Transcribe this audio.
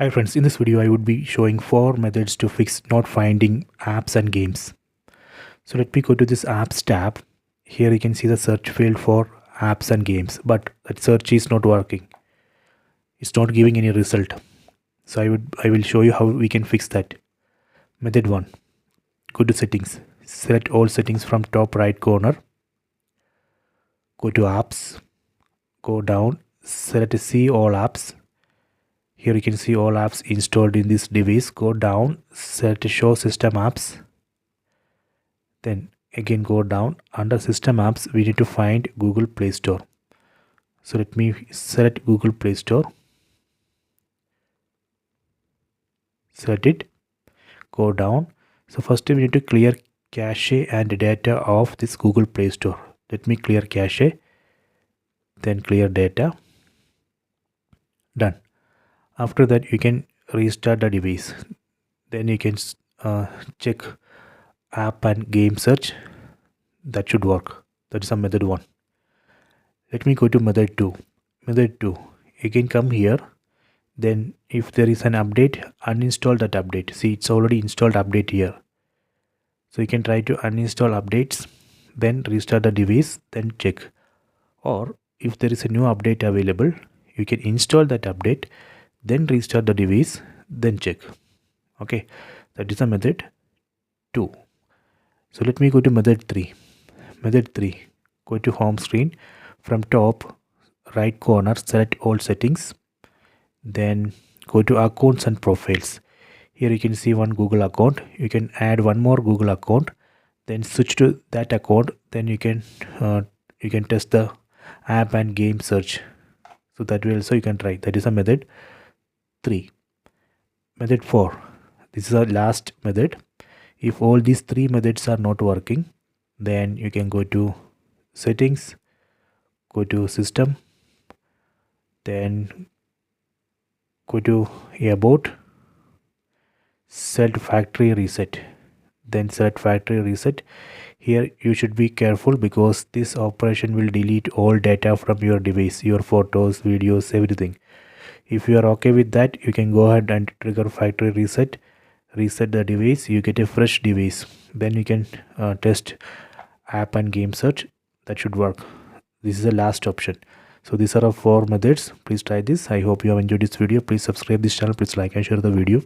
Hi friends, in this video I would be showing 4 methods to fix not finding apps and games. So let me go to this apps tab. Here you can see the search field for apps and games, but that search is not working. It's not giving any result. So I will show you how we can fix that. Method 1. Go to settings. Select all settings from top right corner. Go to apps. Go down. Select see all apps. Here you can see all apps installed in this device. Go down, select show system apps. Then again go down. Under system apps, we need to find Google Play Store. So let me select Google Play Store. Select it. Go down. So first we need to clear cache and data of this Google Play Store. Let me clear cache. Then clear data. Done. After that you can restart the device. Then you can check app and game search. That should work. That is a method 1. Let me go to method 2. Method 2. Again come here. Then if there is an update, uninstall that update. See, it's already installed update here. So you can try to uninstall updates, then restart the device, then check. Or if there is a new update available, you can install that update, then restart the device, then check. Okay, that is a method 2. So let me go to method 3. Method 3. Go to home screen. From top right corner, select all settings. Then go to accounts and profiles. Here you can see one Google account. You can add one more Google account. Then switch to that account. Then you can test the app and game search. So that way also you can try. That is a method 3. Method 4. This is our last method. If all these 3 methods are not working, then you can go to settings, go to system, then go to about, select factory reset, then select factory reset. Here you should be careful because this operation will delete all data from your device, your photos, videos, everything. If you are okay with that, you can go ahead and trigger factory reset the device. You get a fresh device. Then you can test app and game search. That should work. This is the last option. So these are our 4 methods. Please try this. I hope you have enjoyed this video. Please subscribe this channel. Please like and share the video.